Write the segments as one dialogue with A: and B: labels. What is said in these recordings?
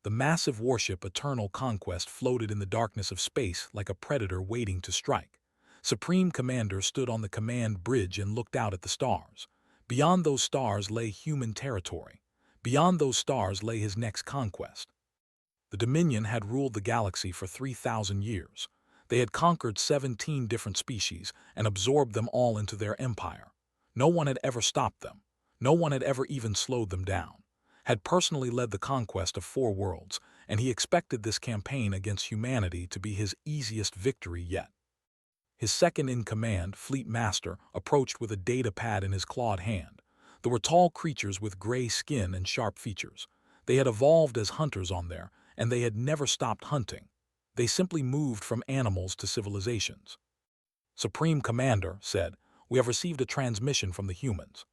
A: The massive warship Eternal Conquest floated in the darkness of space like a predator waiting to strike. Supreme Commander stood on the command bridge and looked out at the stars. Beyond those stars lay human territory. Beyond those stars lay his next conquest. The Dominion had ruled the galaxy for 3,000 years. They had conquered 17 different species and absorbed them all into their empire. No one had ever stopped them. No one had ever even slowed them down. Had personally led the conquest of 4 worlds, and he expected this campaign against humanity to be his easiest victory yet. His second-in-command, Fleet Master, approached with a data pad in his clawed hand. They were tall creatures with gray skin and sharp features. They had evolved as hunters on there, and they had never stopped hunting. They simply moved from animals to civilizations. Supreme Commander said, "We have received a transmission from the humans."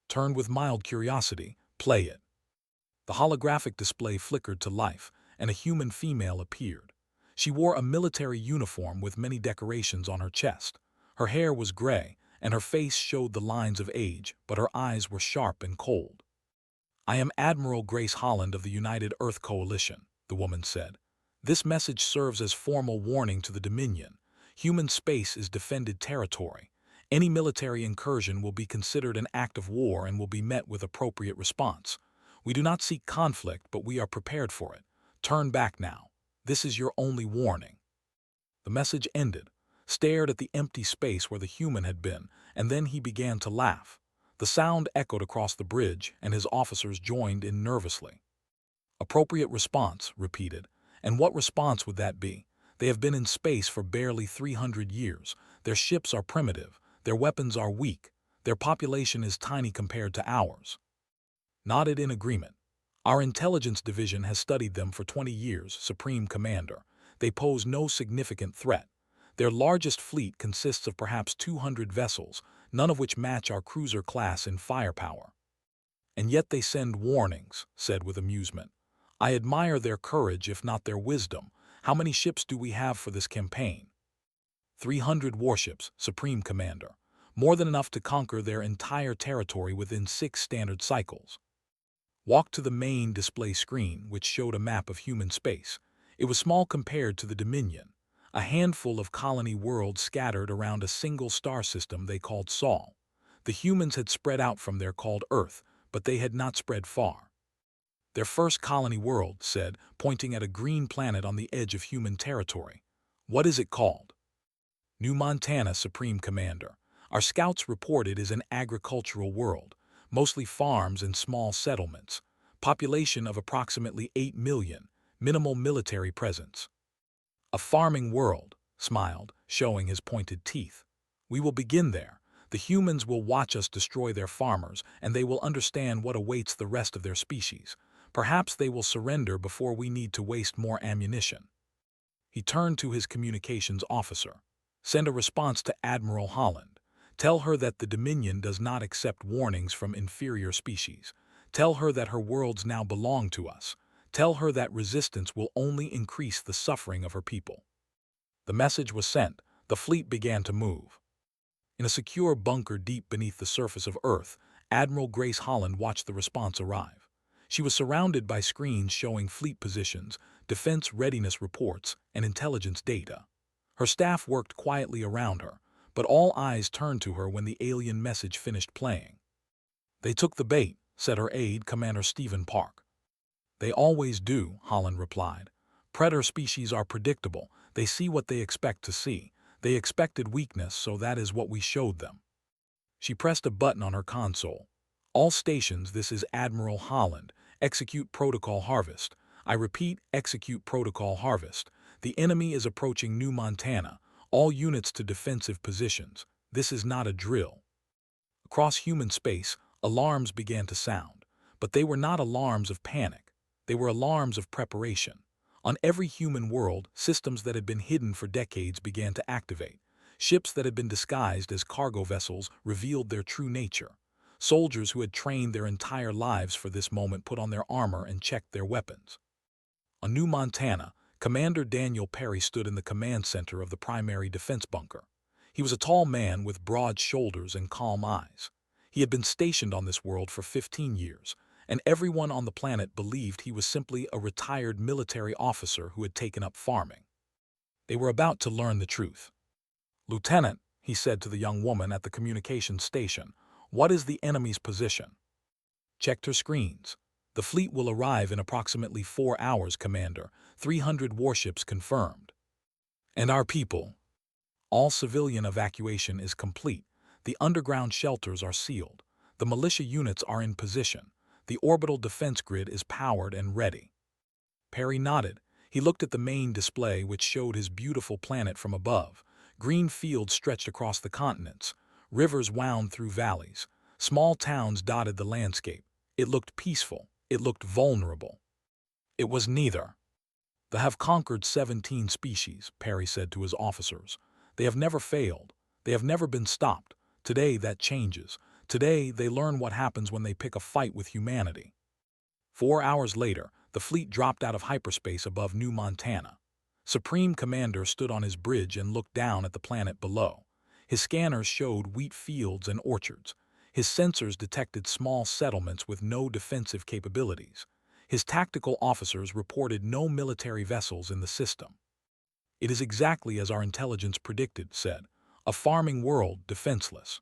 A: Turned with mild curiosity, "Play it." The holographic display flickered to life, and a human female appeared. She wore a military uniform with many decorations on her chest. Her hair was gray, and her face showed the lines of age, but her eyes were sharp and cold. "I am Admiral Grace Holland of the United Earth Coalition," the woman said. "This message serves as formal warning to the Dominion. Human space is defended territory. Any military incursion will be considered an act of war and will be met with appropriate response. We do not seek conflict, but we are prepared for it. Turn back now. This is your only warning." The message ended, stared at the empty space where the human had been, and then he began to laugh. The sound echoed across the bridge, and his officers joined in nervously. "Appropriate response," repeated. And what response would that be? They have been in space for barely 300 years. Their ships are primitive. Their weapons are weak. Their population is tiny compared to ours. Nodded in agreement. "Our intelligence division has studied them for 20 years, Supreme Commander. They pose no significant threat. Their largest fleet consists of perhaps 200 vessels, none of which match our cruiser class in firepower." "And yet they send warnings," said with amusement. "I admire their courage if not their wisdom. How many ships do we have for this campaign?" 300 warships, Supreme Commander. More than enough to conquer their entire territory within 6 standard cycles. Walked to the main display screen, which showed a map of human space. It was small compared to the Dominion. A handful of colony worlds scattered around a single star system they called Sol. The humans had spread out from there called Earth, but they had not spread far. "Their first colony world," said, pointing at a green planet on the edge of human territory. "What is it called?" "New Montana, Supreme Commander. Our scouts report it is an agricultural world, mostly farms and small settlements. Population of approximately 8 million, minimal military presence." "A farming world," smiled, showing his pointed teeth. "We will begin there. The humans will watch us destroy their farmers, and they will understand what awaits the rest of their species. Perhaps they will surrender before we need to waste more ammunition." He turned to his communications officer. "Send a response to Admiral Holland. Tell her that the Dominion does not accept warnings from inferior species. Tell her that her worlds now belong to us. Tell her that resistance will only increase the suffering of her people." The message was sent. The fleet began to move. In a secure bunker deep beneath the surface of Earth, Admiral Grace Holland watched the response arrive. She was surrounded by screens showing fleet positions, defense readiness reports, and intelligence data. Her staff worked quietly around her, but all eyes turned to her when the alien message finished playing. "They took the bait," said her aide, Commander Stephen Park. "They always do," Holland replied. "Predator species are predictable. They see what they expect to see. They expected weakness, so that is what we showed them." She pressed a button on her console. "All stations, this is Admiral Holland. Execute Protocol Harvest. I repeat, execute Protocol Harvest. The enemy is approaching New Montana. All units to defensive positions. This is not a drill." Across human space, alarms began to sound. But they were not alarms of panic. They were alarms of preparation. On every human world, systems that had been hidden for decades began to activate. Ships that had been disguised as cargo vessels revealed their true nature. Soldiers who had trained their entire lives for this moment put on their armor and checked their weapons. On New Montana, Commander Daniel Perry stood in the command center of the primary defense bunker. He was a tall man with broad shoulders and calm eyes. He had been stationed on this world for 15 years, and everyone on the planet believed he was simply a retired military officer who had taken up farming. They were about to learn the truth. "Lieutenant," he said to the young woman at the communications station, "what is the enemy's position?" "Checked her screens. The fleet will arrive in approximately 4 hours, Commander. 300 warships confirmed." "And our people?" "All civilian evacuation is complete. The underground shelters are sealed. The militia units are in position. The orbital defense grid is powered and ready." Perry nodded. He looked at the main display, which showed his beautiful planet from above. Green fields stretched across the continents. Rivers wound through valleys. Small towns dotted the landscape. It looked peaceful. It looked vulnerable. It was neither. "They have conquered 17 species," Perry said to his officers. "They have never failed. They have never been stopped. Today that changes. Today they learn what happens when they pick a fight with humanity." 4 hours later, the fleet dropped out of hyperspace above New Montana. Supreme Commander stood on his bridge and looked down at the planet below. His scanners showed wheat fields and orchards. His sensors detected small settlements with no defensive capabilities. His tactical officers reported no military vessels in the system. "It is exactly as our intelligence predicted," said. "A farming world, defenseless."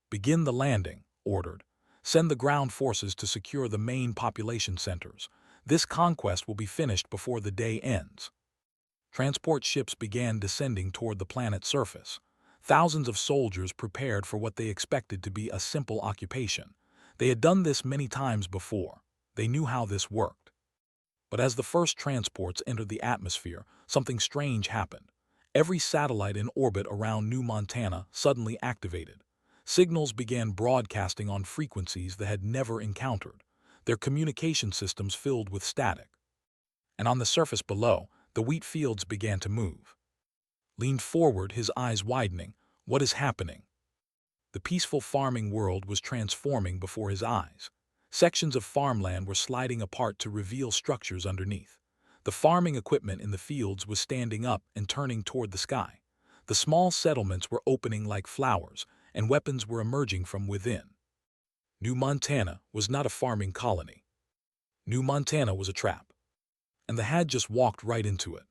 A: "Begin the landing," ordered. "Send the ground forces to secure the main population centers. This conquest will be finished before the day ends." Transport ships began descending toward the planet's surface. Thousands of soldiers prepared for what they expected to be a simple occupation. They had done this many times before. They knew how this worked. But as the first transports entered the atmosphere, something strange happened. Every satellite in orbit around New Montana suddenly activated. Signals began broadcasting on frequencies they had never encountered. Their communication systems filled with static. And on the surface below, the wheat fields began to move. Leaned forward, his eyes widening. "What is happening?" The peaceful farming world was transforming before his eyes. Sections of farmland were sliding apart to reveal structures underneath. The farming equipment in the fields was standing up and turning toward the sky. The small settlements were opening like flowers, and weapons were emerging from within. New Montana was not a farming colony. New Montana was a trap. And they had just walked right into it.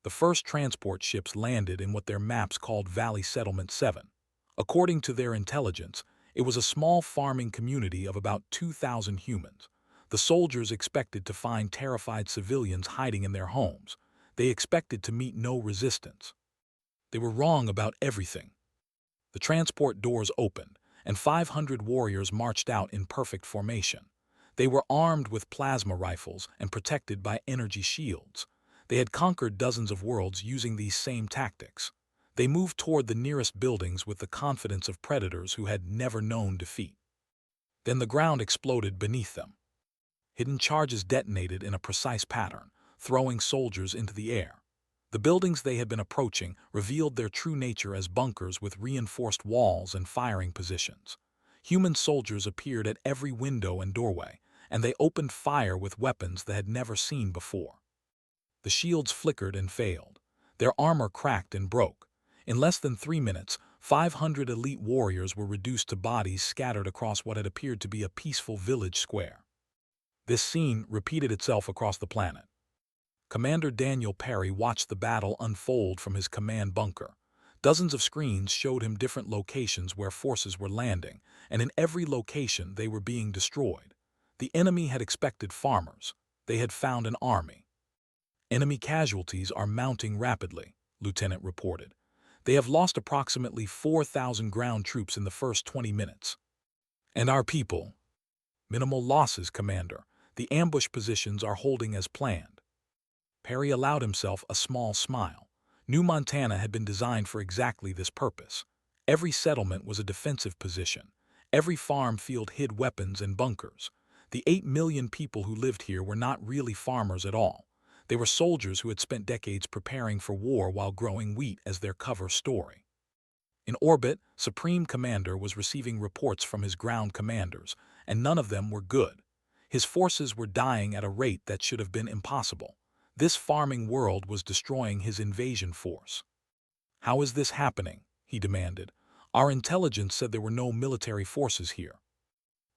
A: The first transport ships landed in what their maps called Valley Settlement 7. According to their intelligence, it was a small farming community of about 2,000 humans. The soldiers expected to find terrified civilians hiding in their homes. They expected to meet no resistance. They were wrong about everything. The transport doors opened, and 500 warriors marched out in perfect formation. They were armed with plasma rifles and protected by energy shields. They had conquered dozens of worlds using these same tactics. They moved toward the nearest buildings with the confidence of predators who had never known defeat. Then the ground exploded beneath them. Hidden charges detonated in a precise pattern, throwing soldiers into the air. The buildings they had been approaching revealed their true nature as bunkers with reinforced walls and firing positions. Human soldiers appeared at every window and doorway, and they opened fire with weapons they had never seen before. The shields flickered and failed. Their armor cracked and broke. In less than 3 minutes, 500 elite warriors were reduced to bodies scattered across what had appeared to be a peaceful village square. This scene repeated itself across the planet. Commander Daniel Perry watched the battle unfold from his command bunker. Dozens of screens showed him different locations where forces were landing, and in every location they were being destroyed. The enemy had expected farmers. They had found an army. "Enemy casualties are mounting rapidly," Lieutenant reported. "They have lost approximately 4,000 ground troops in the first 20 minutes. And our people?" "Minimal losses, Commander. The ambush positions are holding as planned." Perry allowed himself a small smile. New Montana had been designed for exactly this purpose. Every settlement was a defensive position. Every farm field hid weapons and bunkers. The 8 million people who lived here were not really farmers at all. They were soldiers who had spent decades preparing for war while growing wheat as their cover story. In orbit, Supreme Commander was receiving reports from his ground commanders, and none of them were good. His forces were dying at a rate that should have been impossible. This farming world was destroying his invasion force. "How is this happening?" he demanded. "Our intelligence said there were no military forces here."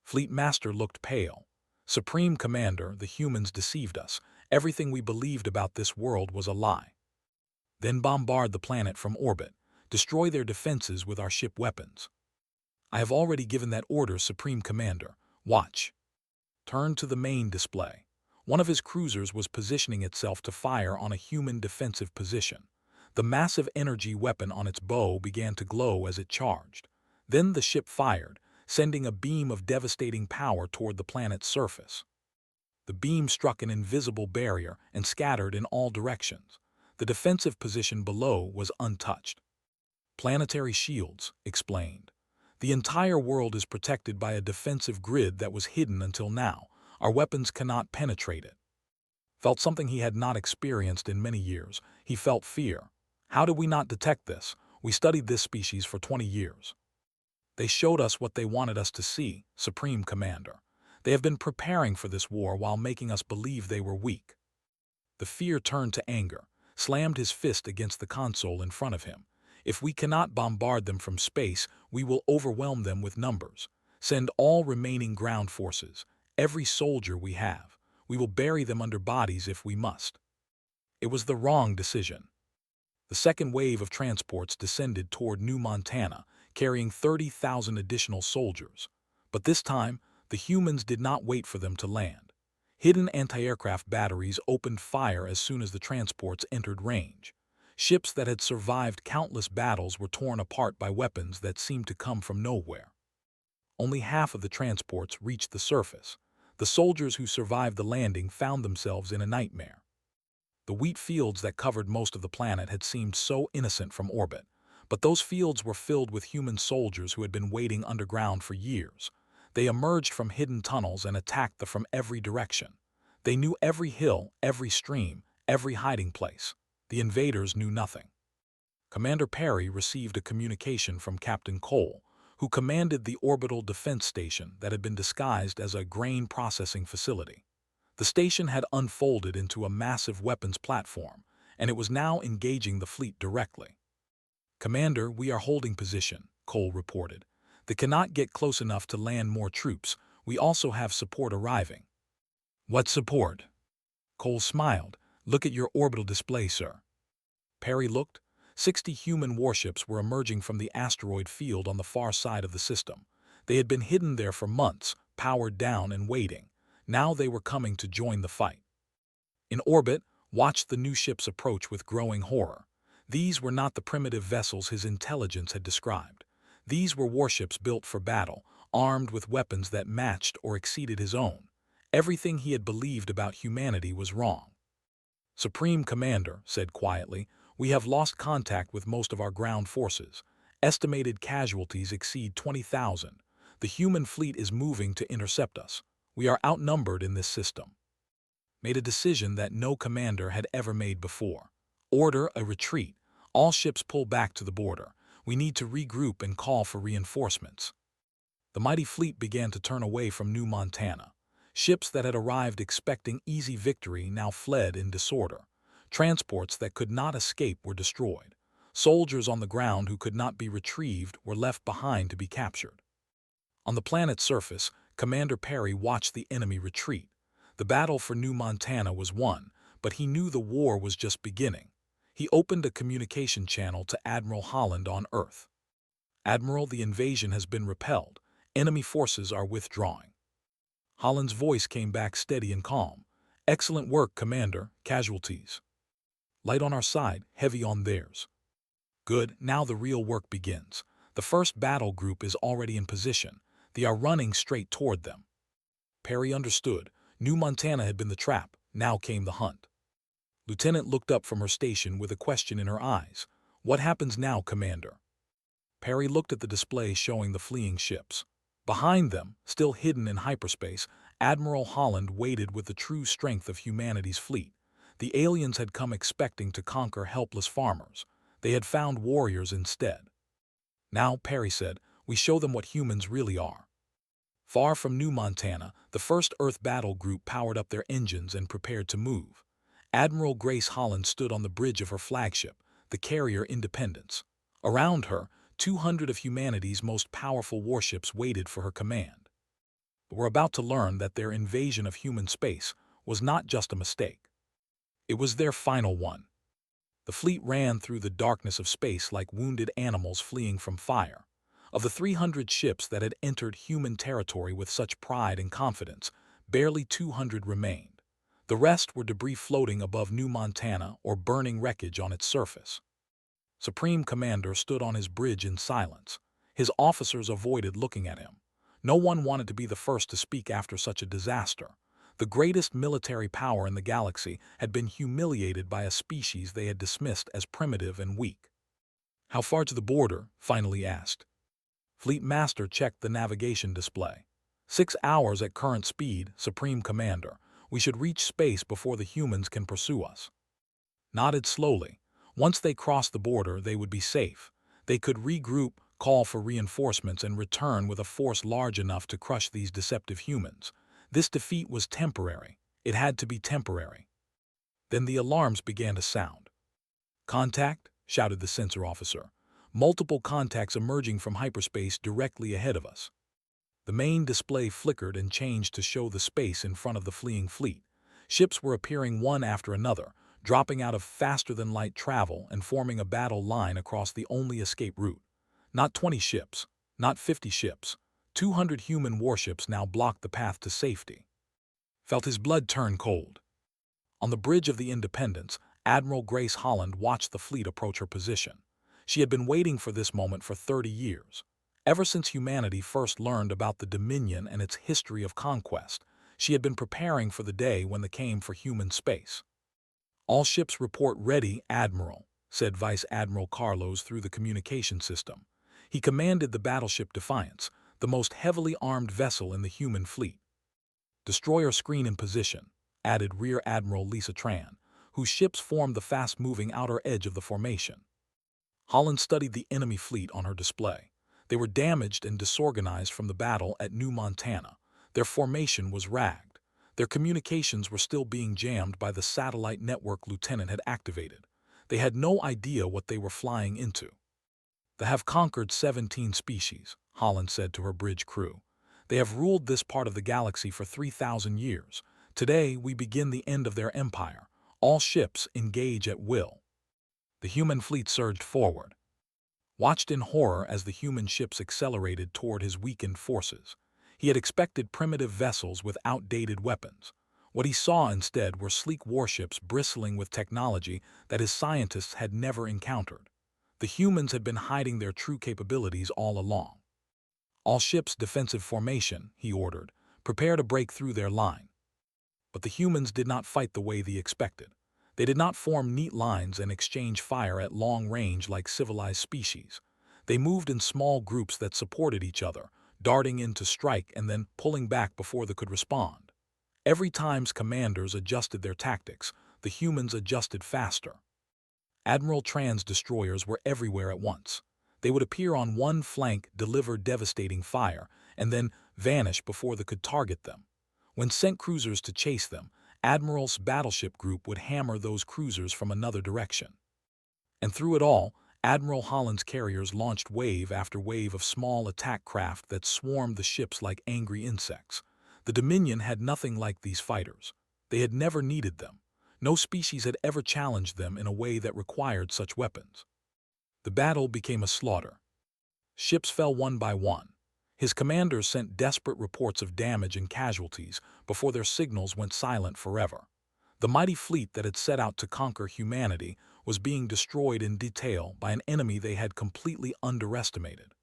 A: Fleet Master looked pale. Supreme Commander, the humans deceived us. Everything we believed about this world was a lie. Then bombard the planet from orbit. Destroy their defenses with our ship weapons. I have already given that order, Supreme Commander. Watch. Turn to the main display. One of his cruisers was positioning itself to fire on a human defensive position. The massive energy weapon on its bow began to glow as it charged. Then the ship fired, sending a beam of devastating power toward the planet's surface. The beam struck an invisible barrier and scattered in all directions. The defensive position below was untouched. Planetary shields, explained. The entire world is protected by a defensive grid that was hidden until now. Our weapons cannot penetrate it. Felt something he had not experienced in many years. He felt fear. How did we not detect this? We studied this species for 20 years. They showed us what they wanted us to see, Supreme Commander. They have been preparing for this war while making us believe they were weak. The fear turned to anger, slammed his fist against the console in front of him. If we cannot bombard them from space, we will overwhelm them with numbers. Send all remaining ground forces, every soldier we have. We will bury them under bodies if we must. It was the wrong decision. The second wave of transports descended toward New Montana, carrying 30,000 additional soldiers. But this time, the humans did not wait for them to land. Hidden anti-aircraft batteries opened fire as soon as the transports entered range. Ships that had survived countless battles were torn apart by weapons that seemed to come from nowhere. Only half of the transports reached the surface. The soldiers who survived the landing found themselves in a nightmare. The wheat fields that covered most of the planet had seemed so innocent from orbit, but those fields were filled with human soldiers who had been waiting underground for years. They emerged from hidden tunnels and attacked them from every direction. They knew every hill, every stream, every hiding place. The invaders knew nothing. Commander Perry received a communication from Captain Cole, who commanded the orbital defense station that had been disguised as a grain processing facility. The station had unfolded into a massive weapons platform, and it was now engaging the fleet directly. "Commander, we are holding position," Cole reported. "They cannot get close enough to land more troops. We also have support arriving." "What support?" Cole smiled. "Look at your orbital display, sir." Perry looked. 60 human warships were emerging from the asteroid field on the far side of the system. They had been hidden there for months, powered down and waiting. Now they were coming to join the fight. In orbit, watched the new ships approach with growing horror. These were not the primitive vessels his intelligence had described. These were warships built for battle, armed with weapons that matched or exceeded his own. Everything he had believed about humanity was wrong. "Supreme Commander," said quietly, "we have lost contact with most of our ground forces. Estimated casualties exceed 20,000. The human fleet is moving to intercept us. We are outnumbered in this system." Made a decision that no commander had ever made before. "Order a retreat. All ships pull back to the border. We need to regroup and call for reinforcements." The mighty fleet began to turn away from New Montana. Ships that had arrived expecting easy victory now fled in disorder. Transports that could not escape were destroyed. Soldiers on the ground who could not be retrieved were left behind to be captured. On the planet's surface, Commander Perry watched the enemy retreat. The battle for New Montana was won, but he knew the war was just beginning. He opened a communication channel to Admiral Holland on Earth. "Admiral, the invasion has been repelled. Enemy forces are withdrawing." Holland's voice came back steady and calm. "Excellent work, Commander. Casualties?" "Light on our side, heavy on theirs." "Good, now the real work begins. The first battle group is already in position. They are running straight toward them." Perry understood. New Montana had been the trap. Now came the hunt. Lieutenant looked up from her station with a question in her eyes. "What happens now, Commander?" Perry looked at the display showing the fleeing ships. Behind them, still hidden in hyperspace, Admiral Holland waited with the true strength of humanity's fleet. The aliens had come expecting to conquer helpless farmers. They had found warriors instead. "Now," Perry said, "we show them what humans really are." Far from New Montana, the first Earth battle group powered up their engines and prepared to move. Admiral Grace Holland stood on the bridge of her flagship, the carrier Independence. Around her, 200 of humanity's most powerful warships waited for her command. but were about to learn that their invasion of human space was not just a mistake. It was their final one. The fleet ran through the darkness of space like wounded animals fleeing from fire. Of the 300 ships that had entered human territory with such pride and confidence, barely 200 remained. The rest were debris floating above New Montana or burning wreckage on its surface. Supreme Commander stood on his bridge in silence. His officers avoided looking at him. No one wanted to be the first to speak after such a disaster. The greatest military power in the galaxy had been humiliated by a species they had dismissed as primitive and weak. "How far to the border?" finally asked. Fleet Master checked the navigation display. 6 hours at current speed, Supreme Commander. We should reach space before the humans can pursue us. Nodded slowly. Once they crossed the border, they would be safe. They could regroup, call for reinforcements, and return with a force large enough to crush these deceptive humans. This defeat was temporary. It had to be temporary. Then the alarms began to sound. "Contact!" shouted the sensor officer. "Multiple contacts emerging from hyperspace directly ahead of us." The main display flickered and changed to show the space in front of the fleeing fleet. Ships were appearing one after another, dropping out of faster-than-light travel and forming a battle line across the only escape route. Not 20 ships, not 50 ships. 200 human warships now blocked the path to safety. Felt his blood turn cold. On the bridge of the Independence, Admiral Grace Holland watched the fleet approach her position. She had been waiting for this moment for 30 years. Ever since humanity first learned about the Dominion and its history of conquest, she had been preparing for the day when they came for human space. "All ships report ready, Admiral," said Vice Admiral Carlos through the communication system. He commanded the battleship Defiance, the most heavily armed vessel in the human fleet. "Destroyer screen in position," added Rear Admiral Lisa Tran, whose ships formed the fast-moving outer edge of the formation. Holland studied the enemy fleet on her display. They were damaged and disorganized from the battle at New Montana. Their formation was ragged. Their communications were still being jammed by the satellite network Lieutenant had activated. They had no idea what they were flying into. "They have conquered 17 species," Holland said to her bridge crew. "They have ruled this part of the galaxy for 3,000 years. Today we begin the end of their empire. All ships engage at will." The human fleet surged forward. Watched in horror as the human ships accelerated toward his weakened forces. He had expected primitive vessels with outdated weapons. What he saw instead were sleek warships bristling with technology that his scientists had never encountered. The humans had been hiding their true capabilities all along. "All ships defensive formation," he ordered. "Prepare to break through their line." But the humans did not fight the way they expected. They did not form neat lines and exchange fire at long range like civilized species. They moved in small groups that supported each other, darting in to strike and then pulling back before they could respond. Every time's commanders adjusted their tactics, the humans adjusted faster. Admiral Tran's destroyers were everywhere at once. They would appear on one flank, deliver devastating fire, and then vanish before they could target them. When sent cruisers to chase them, Admiral's battleship group would hammer those cruisers from another direction. And through it all, Admiral Holland's carriers launched wave after wave of small attack craft that swarmed the ships like angry insects. The Dominion had nothing like these fighters. They had never needed them. No species had ever challenged them in a way that required such weapons. The battle became a slaughter. Ships fell one by one. His commanders sent desperate reports of damage and casualties before their signals went silent forever. The mighty fleet that had set out to conquer humanity was being destroyed in detail by an enemy they had completely underestimated.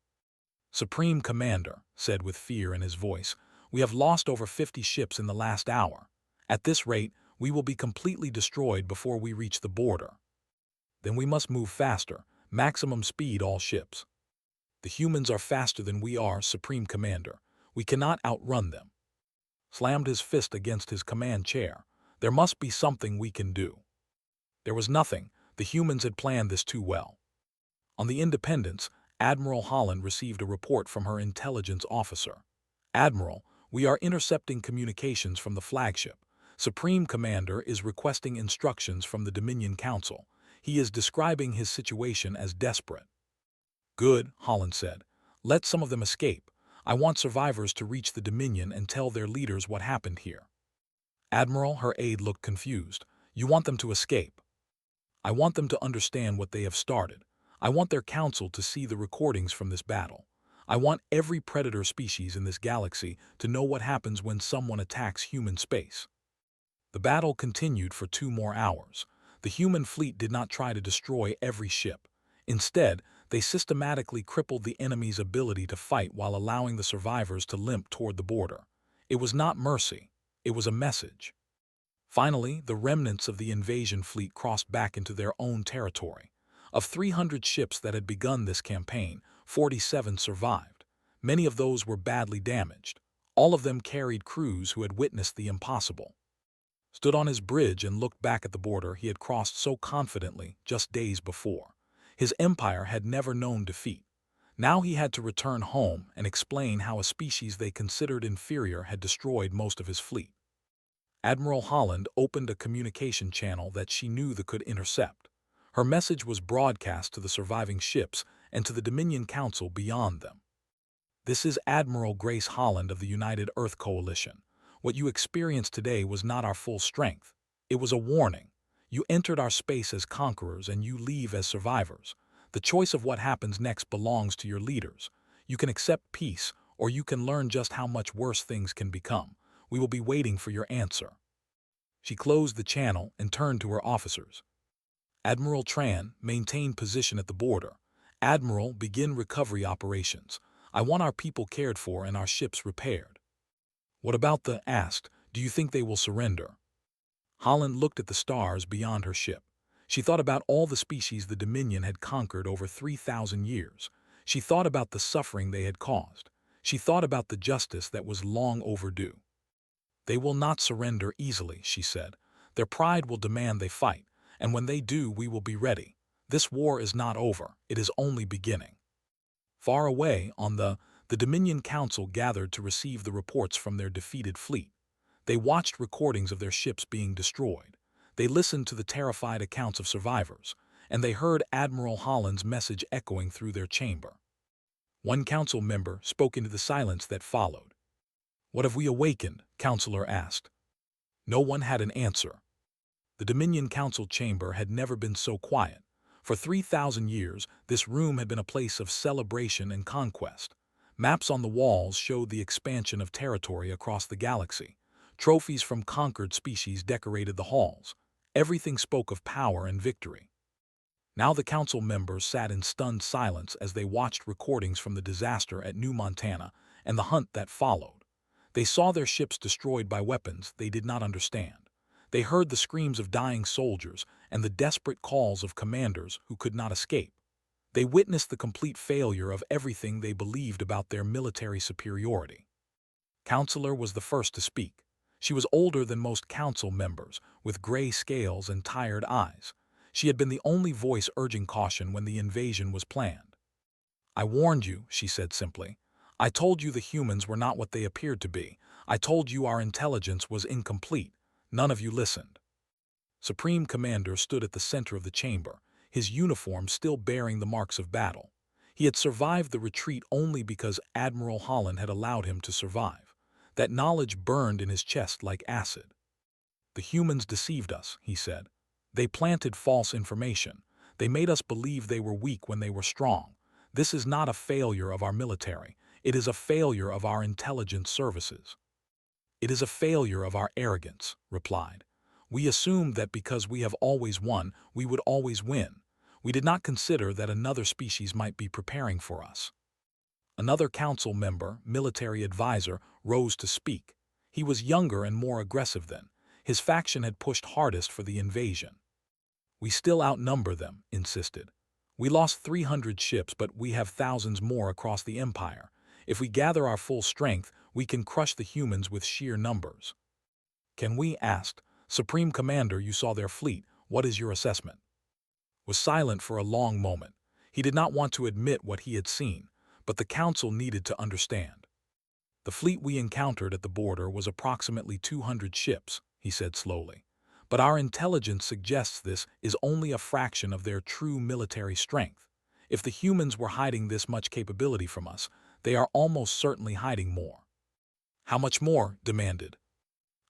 A: "Supreme Commander," said with fear in his voice, "we have lost over 50 ships in the last hour. At this rate, we will be completely destroyed before we reach the border." "Then we must move faster. Maximum speed all ships." "The humans are faster than we are, Supreme Commander. We cannot outrun them." Slammed his fist against his command chair. "There must be something we can do." There was nothing. The humans had planned this too well. On the Independence, Admiral Holland received a report from her intelligence officer. "Admiral, we are intercepting communications from the flagship. Supreme Commander is requesting instructions from the Dominion Council. He is describing his situation as desperate." "Good," Holland said. "Let some of them escape. I want survivors to reach the Dominion and tell their leaders what happened here." "Admiral," her aide looked confused. "You want them to escape?" "I want them to understand what they have started. I want their council to see the recordings from this battle. I want every predator species in this galaxy to know what happens when someone attacks human space." The battle continued for 2 more hours. The human fleet did not try to destroy every ship. Instead, they systematically crippled the enemy's ability to fight while allowing the survivors to limp toward the border. It was not mercy. It was a message. Finally, the remnants of the invasion fleet crossed back into their own territory. Of 300 ships that had begun this campaign, 47 survived. Many of those were badly damaged. All of them carried crews who had witnessed the impossible. Stood on his bridge and looked back at the border he had crossed so confidently just days before. His empire had never known defeat. Now he had to return home and explain how a species they considered inferior had destroyed most of his fleet. Admiral Holland opened a communication channel that she knew they could intercept. Her message was broadcast to the surviving ships and to the Dominion Council beyond them. "This is Admiral Grace Holland of the United Earth Coalition. What you experienced today was not our full strength. It was a warning. You entered our space as conquerors and you leave as survivors. The choice of what happens next belongs to your leaders. You can accept peace, or you can learn just how much worse things can become. We will be waiting for your answer." She closed the channel and turned to her officers. "Admiral Tran, maintain position at the border. Admiral, begin recovery operations. I want our people cared for and our ships repaired." "What about the?" asked. "Do you think they will surrender?" Holland looked at the stars beyond her ship. She thought about all the species the Dominion had conquered over 3,000 years. She thought about the suffering they had caused. She thought about the justice that was long overdue. "They will not surrender easily," she said. "Their pride will demand they fight, and when they do, we will be ready. This war is not over. It is only beginning." Far away, on the Dominion Council gathered to receive the reports from their defeated fleet. They watched recordings of their ships being destroyed. They listened to the terrified accounts of survivors, and they heard Admiral Holland's message echoing through their chamber. One council member spoke into the silence that followed. "What have we awakened?" Counselor asked. No one had an answer. The Dominion Council chamber had never been so quiet. For 3,000 years, this room had been a place of celebration and conquest. Maps on the walls showed the expansion of territory across the galaxy. Trophies from conquered species decorated the halls. Everything spoke of power and victory. Now the council members sat in stunned silence as they watched recordings from the disaster at New Montana and the hunt that followed. They saw their ships destroyed by weapons they did not understand. They heard the screams of dying soldiers and the desperate calls of commanders who could not escape. They witnessed the complete failure of everything they believed about their military superiority. Counselor was the first to speak. She was older than most council members, with gray scales and tired eyes. She had been the only voice urging caution when the invasion was planned. "I warned you," she said simply. "I told you the humans were not what they appeared to be. I told you our intelligence was incomplete. None of you listened." Supreme Commander stood at the center of the chamber, his uniform still bearing the marks of battle. He had survived the retreat only because Admiral Holland had allowed him to survive. That knowledge burned in his chest like acid. "The humans deceived us," he said. "They planted false information. They made us believe they were weak when they were strong. This is not a failure of our military. It is a failure of our intelligence services." "It is a failure of our arrogance," replied. "We assumed that because we have always won, we would always win. We did not consider that another species might be preparing for us." Another council member, military advisor, rose to speak. He was younger and more aggressive than. His faction had pushed hardest for the invasion. "We still outnumber them," insisted. "We lost 300 ships, but we have thousands more across the Empire. If we gather our full strength, we can crush the humans with sheer numbers." "Can we?" asked. "Supreme Commander, you saw their fleet. What is your assessment?" Was silent for a long moment. He did not want to admit what he had seen, but the council needed to understand. "The fleet we encountered at the border was approximately 200 ships," he said slowly. "But our intelligence suggests this is only a fraction of their true military strength. If the humans were hiding this much capability from us, They are almost certainly hiding more. How much more? Demanded.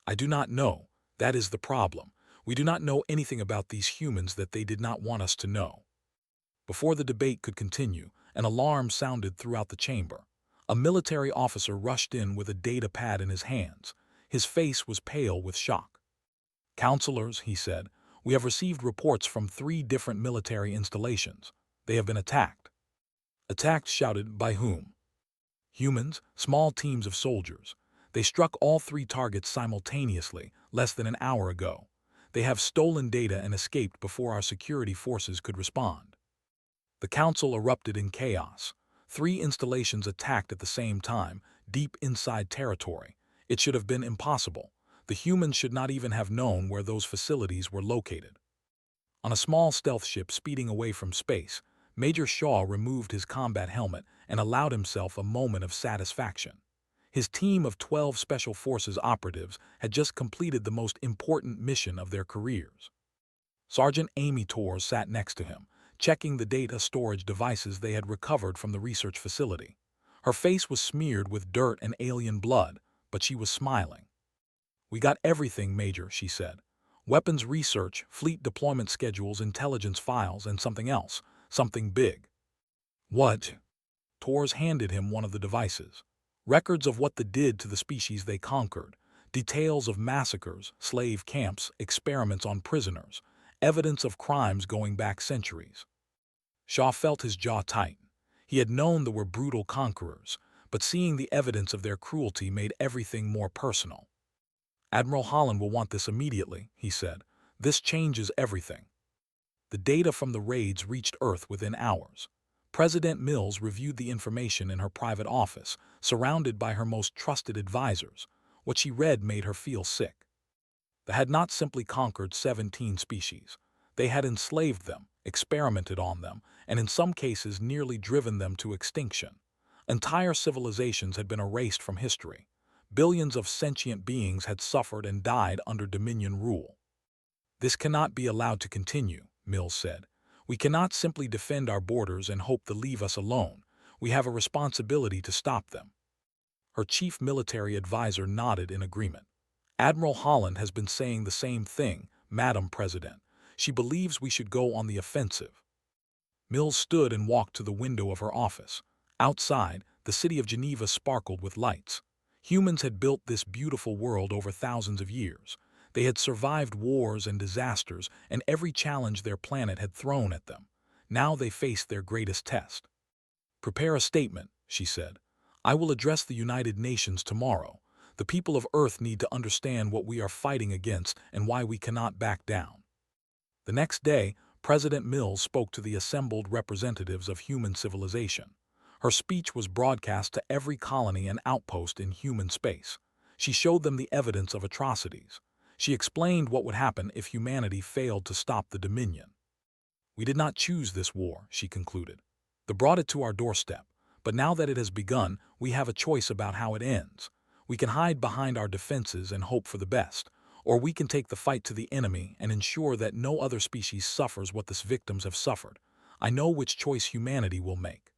A: I do not know. That is the problem. We do not know anything about these humans that they did not want us to know. Before the debate could continue, an alarm sounded throughout the chamber. A military officer rushed in with a data pad in his hands. His face was pale with shock. Counselors, he said, we have received reports from 3 different military installations. They have been attacked. Attacked, shouted, by whom? Humans, small teams of soldiers. They struck all 3 targets simultaneously, less than an hour ago. They have stolen data and escaped before our security forces could respond. The council erupted in chaos. 3 installations attacked at the same time, deep inside territory. It should have been impossible. The humans should not even have known where those facilities were located. On a small stealth ship speeding away from space, Major Shaw removed his combat helmet and allowed himself a moment of satisfaction. His team of 12 Special Forces operatives had just completed the most important mission of their careers. Sergeant Amy Torres sat next to him, checking the data storage devices they had recovered from the research facility. Her face was smeared with dirt and alien blood, but she was smiling. We got everything, Major, she said. Weapons research, fleet deployment schedules, intelligence files, and something else. Something big. What? Torres handed him one of the devices. Records of what they did to the species they conquered. Details of massacres, slave camps, experiments on prisoners. Evidence of crimes going back centuries. Shaw felt his jaw tighten. He had known they were brutal conquerors, but seeing the evidence of their cruelty made everything more personal. Admiral Holland will want this immediately, he said. This changes everything. The data from the raids reached Earth within hours. President Mills reviewed the information in her private office, surrounded by her most trusted advisors. What she read made her feel sick. They had not simply conquered 17 species. They had enslaved them, experimented on them, and in some cases nearly driven them to extinction. Entire civilizations had been erased from history. Billions of sentient beings had suffered and died under Dominion rule. This cannot be allowed to continue, Mills said. We cannot simply defend our borders and hope to leave us alone. We have a responsibility to stop them. Her chief military advisor nodded in agreement. Admiral Holland has been saying the same thing, Madam President. She believes we should go on the offensive. Mills stood and walked to the window of her office. Outside, the city of Geneva sparkled with lights. Humans had built this beautiful world over thousands of years. They had survived wars and disasters and every challenge their planet had thrown at them. Now they faced their greatest test. Prepare a statement, she said. I will address the United Nations tomorrow. The people of Earth need to understand what we are fighting against and why we cannot back down. The next day, President Mills spoke to the assembled representatives of human civilization. Her speech was broadcast to every colony and outpost in human space. She showed them the evidence of atrocities. She explained what would happen if humanity failed to stop the Dominion. We did not choose this war, she concluded. They brought it to our doorstep, but now that it has begun, we have a choice about how it ends. We can hide behind our defenses and hope for the best, or we can take the fight to the enemy and ensure that no other species suffers what its victims have suffered. I know which choice humanity will make.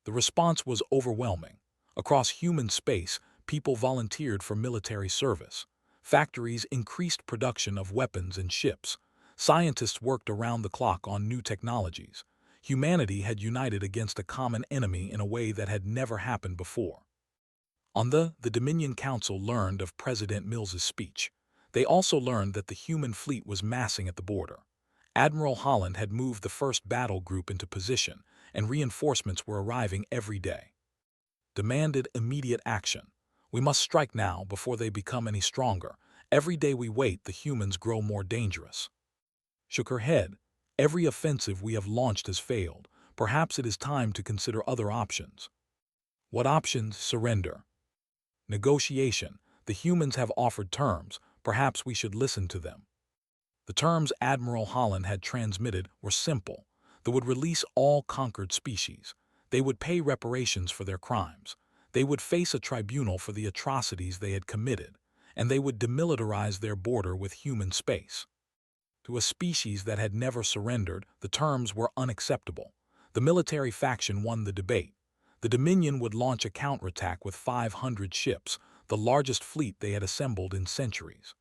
A: The response was overwhelming. Across human space, people volunteered for military service. Factories increased production of weapons and ships. Scientists worked around the clock on new technologies. Humanity had united against a common enemy in a way that had never happened before. The Dominion Council learned of President Mills's speech. They also learned that the human fleet was massing at the border. Admiral Holland had moved the first battle group into position, and reinforcements were arriving every day. Demanded immediate action. We must strike now before they become any stronger. Every day we wait, the humans grow more dangerous. Shook her head. Every offensive we have launched has failed. Perhaps it is time to consider other options. What options? Surrender. Negotiation. The humans have offered terms. Perhaps we should listen to them. The terms Admiral Holland had transmitted were simple. They would release all conquered species. They would pay reparations for their crimes. They would face a tribunal for the atrocities they had committed, and they would demilitarize their border with human space. To a species that had never surrendered, the terms were unacceptable. The military faction won the debate. The Dominion would launch a counterattack with 500 ships, the largest fleet they had assembled in centuries.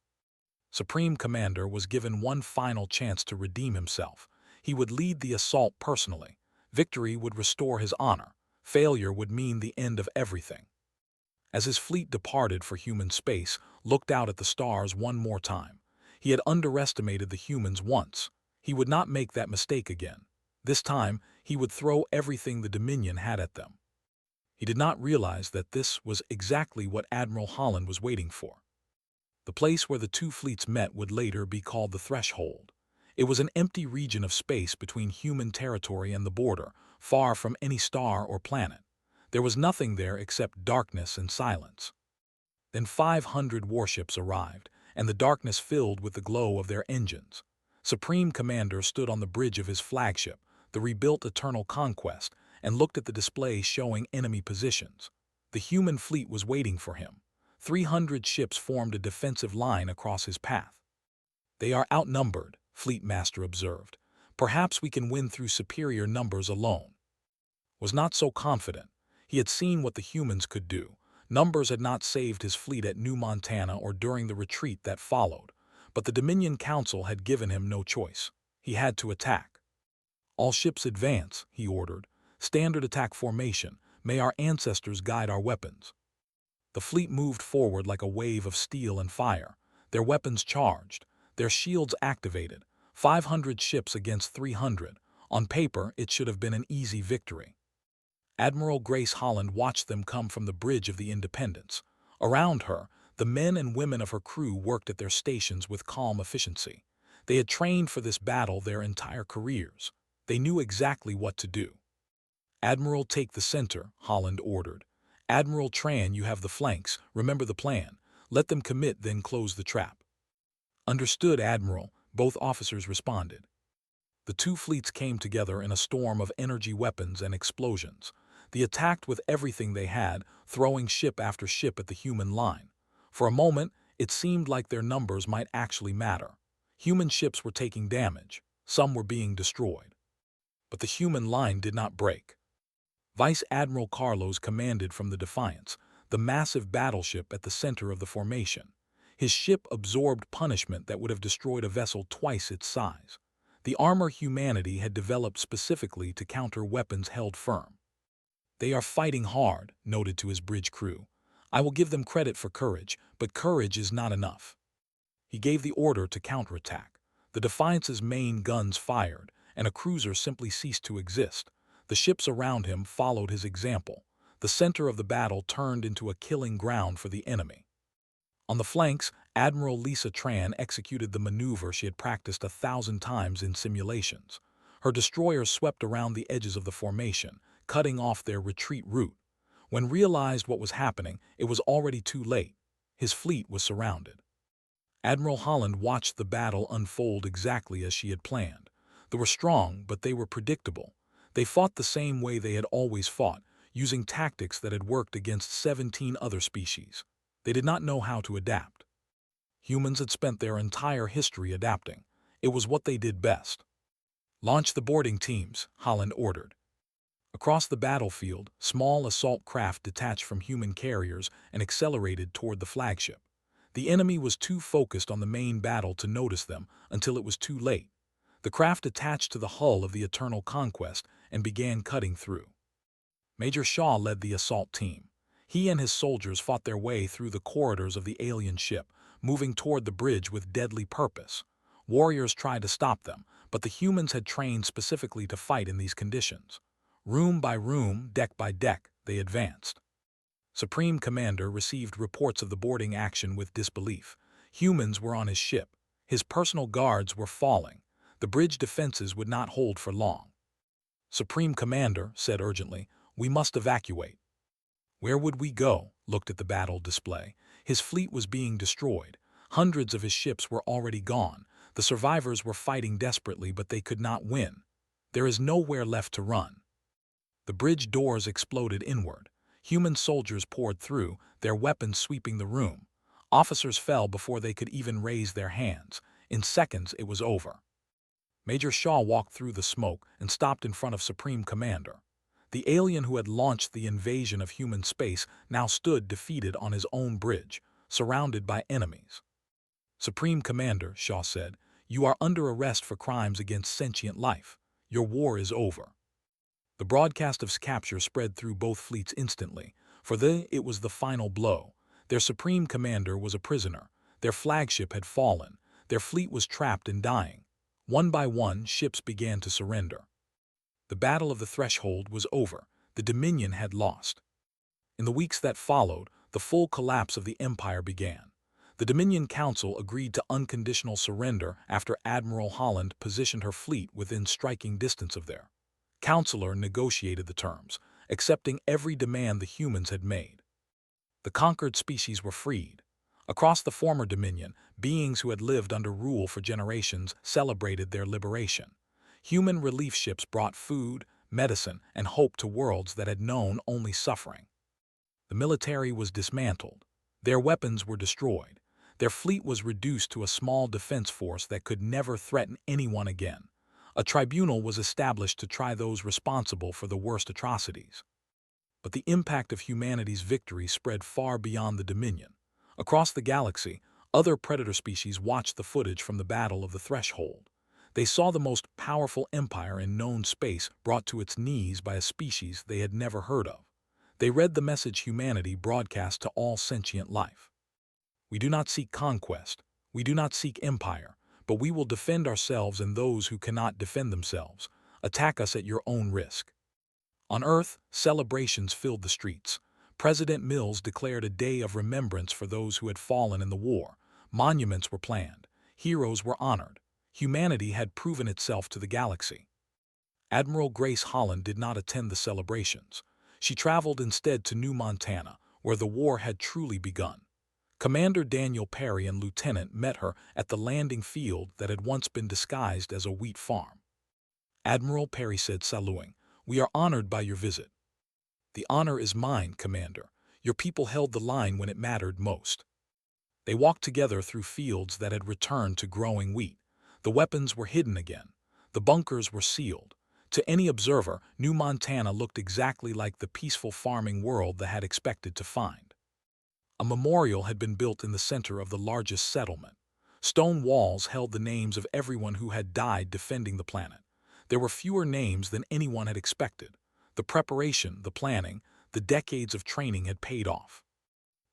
A: Supreme Commander was given one final chance to redeem himself. He would lead the assault personally. Victory would restore his honor. Failure would mean the end of everything. As his fleet departed for human space, looked out at the stars one more time. He had underestimated the humans once. He would not make that mistake again. This time, he would throw everything the Dominion had at them. He did not realize that this was exactly what Admiral Holland was waiting for. The place where the two fleets met would later be called the Threshold. It was an empty region of space between human territory and the border, far from any star or planet. There was nothing there except darkness and silence. Then 500 warships arrived, and the darkness filled with the glow of their engines. Supreme Commander stood on the bridge of his flagship, the rebuilt Eternal Conquest, and looked at the display showing enemy positions. The human fleet was waiting for him. 300 ships formed a defensive line across his path. "They are outnumbered," Fleet Master observed. "Perhaps we can win through superior numbers alone." Was not so confident. He had seen what the humans could do. Numbers had not saved his fleet at New Montana or during the retreat that followed. But the Dominion Council had given him no choice. He had to attack. "All ships advance," he ordered. "Standard attack formation. May our ancestors guide our weapons." The fleet moved forward like a wave of steel and fire, their weapons charged, their shields activated. 500 ships against 300. On paper, it should have been an easy victory. Admiral Grace Holland watched them come from the bridge of the Independence. Around her, the men and women of her crew worked at their stations with calm efficiency. They had trained for this battle their entire careers. They knew exactly what to do. "Admiral, take the center," Holland ordered. "Admiral Tran, you have the flanks. Remember the plan. Let them commit, then close the trap." "Understood, Admiral," both officers responded. The two fleets came together in a storm of energy weapons and explosions. They attacked with everything they had, throwing ship after ship at the human line. For a moment, it seemed like their numbers might actually matter. Human ships were taking damage. Some were being destroyed. But the human line did not break. Vice Admiral Carlos commanded from the Defiance, the massive battleship at the center of the formation. His ship absorbed punishment that would have destroyed a vessel twice its size. The armor humanity had developed specifically to counter weapons held firm. "They are fighting hard," noted to his bridge crew. "I will give them credit for courage, but courage is not enough." He gave the order to counterattack. The Defiance's main guns fired, and a cruiser simply ceased to exist. The ships around him followed his example. The center of the battle turned into a killing ground for the enemy. On the flanks, Admiral Lisa Tran executed the maneuver she had practiced 1,000 times in simulations. Her destroyers swept around the edges of the formation, cutting off their retreat route. When realized what was happening, it was already too late. His fleet was surrounded. Admiral Holland watched the battle unfold exactly as she had planned. They were strong, but they were predictable. They fought the same way they had always fought, using tactics that had worked against 17 other species. They did not know how to adapt. Humans had spent their entire history adapting. It was what they did best. "Launch the boarding teams," Holland ordered. Across the battlefield, small assault craft detached from human carriers and accelerated toward the flagship. The enemy was too focused on the main battle to notice them until it was too late. The craft attached to the hull of the Eternal Conquest and began cutting through. Major Shaw led the assault team. He and his soldiers fought their way through the corridors of the alien ship, moving toward the bridge with deadly purpose. Warriors tried to stop them, but the humans had trained specifically to fight in these conditions. Room by room, deck by deck, they advanced. Supreme Commander received reports of the boarding action with disbelief. Humans were on his ship. His personal guards were falling. The bridge defenses would not hold for long. Supreme Commander said urgently, "We must evacuate." Where would we go? Looked at the battle display. His fleet was being destroyed. Hundreds of his ships were already gone. The survivors were fighting desperately, but they could not win. There is nowhere left to run. The bridge doors exploded inward. Human soldiers poured through, their weapons sweeping the room. Officers fell before they could even raise their hands. In seconds, it was over. Major Shaw walked through the smoke and stopped in front of Supreme Commander. The alien who had launched the invasion of human space now stood defeated on his own bridge, surrounded by enemies. "Supreme Commander," Shaw said, "you are under arrest for crimes against sentient life. Your war is over." The broadcast of capture spread through both fleets instantly, for it was the final blow. Their Supreme Commander was a prisoner. Their flagship had fallen. Their fleet was trapped and dying. One by one, ships began to surrender. The Battle of the Threshold was over. The Dominion had lost. In the weeks that followed, the full collapse of the Empire began. The Dominion Council agreed to unconditional surrender after Admiral Holland positioned her fleet within striking distance of their Counselor negotiated the terms, accepting every demand the humans had made. The conquered species were freed. Across the former Dominion, beings who had lived under rule for generations celebrated their liberation. Human relief ships brought food, medicine, and hope to worlds that had known only suffering. The military was dismantled. Their weapons were destroyed. Their fleet was reduced to a small defense force that could never threaten anyone again. A tribunal was established to try those responsible for the worst atrocities. But the impact of humanity's victory spread far beyond the Dominion. Across the galaxy, other predator species watched the footage from the Battle of the Threshold. They saw the most powerful empire in known space brought to its knees by a species they had never heard of. They read the message humanity broadcast to all sentient life. "We do not seek conquest. We do not seek empire. But we will defend ourselves and those who cannot defend themselves. Attack us at your own risk." On Earth, celebrations filled the streets. President Mills declared a day of remembrance for those who had fallen in the war. Monuments were planned. Heroes were honored. Humanity had proven itself to the galaxy. Admiral Grace Holland did not attend the celebrations. She traveled instead to New Montana, where the war had truly begun. Commander Daniel Perry and Lieutenant met her at the landing field that had once been disguised as a wheat farm. Admiral Perry said, saluting, "We are honored by your visit." "The honor is mine, Commander. Your people held the line when it mattered most." They walked together through fields that had returned to growing wheat. The weapons were hidden again. The bunkers were sealed. To any observer, New Montana looked exactly like the peaceful farming world they had expected to find. A memorial had been built in the center of the largest settlement. Stone walls held the names of everyone who had died defending the planet. There were fewer names than anyone had expected. The preparation, the planning, the decades of training had paid off.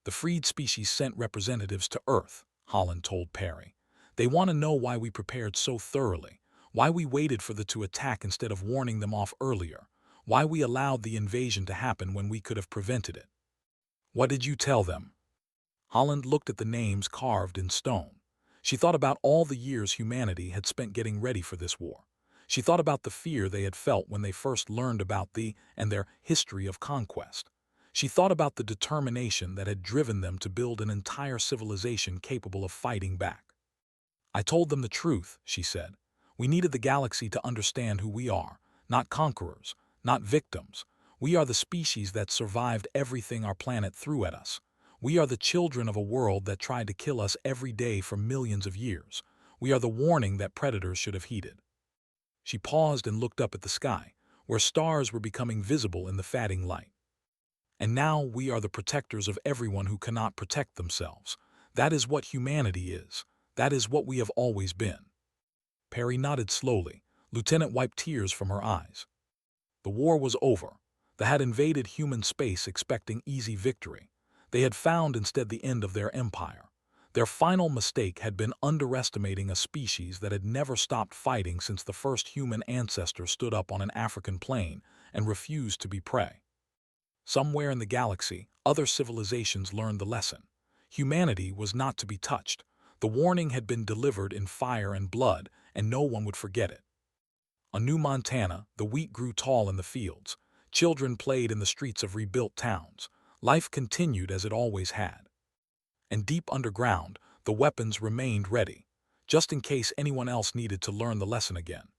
A: "The freed species sent representatives to Earth," Holland told Perry. "They want to know why we prepared so thoroughly, why we waited for the to attack instead of warning them off earlier, why we allowed the invasion to happen when we could have prevented it." "What did you tell them?" Holland looked at the names carved in stone. She thought about all the years humanity had spent getting ready for this war. She thought about the fear they had felt when they first learned about their history of conquest. She thought about the determination that had driven them to build an entire civilization capable of fighting back. "I told them the truth," she said. "We needed the galaxy to understand who we are, not conquerors, not victims. We are the species that survived everything our planet threw at us. We are the children of a world that tried to kill us every day for millions of years. We are the warning that predators should have heeded." She paused and looked up at the sky, where stars were becoming visible in the fading light. "And now we are the protectors of everyone who cannot protect themselves. That is what humanity is. That is what we have always been." Perry nodded slowly. Lieutenant wiped tears from her eyes. The war was over. They had invaded human space expecting easy victory. They had found instead the end of their empire. Their final mistake had been underestimating a species that had never stopped fighting since the first human ancestor stood up on an African plain and refused to be prey. Somewhere in the galaxy, other civilizations learned the lesson. Humanity was not to be touched. The warning had been delivered in fire and blood, and no one would forget it. On New Montana, the wheat grew tall in the fields. Children played in the streets of rebuilt towns. Life continued as it always had. And deep underground, the weapons remained ready, just in case anyone else needed to learn the lesson again.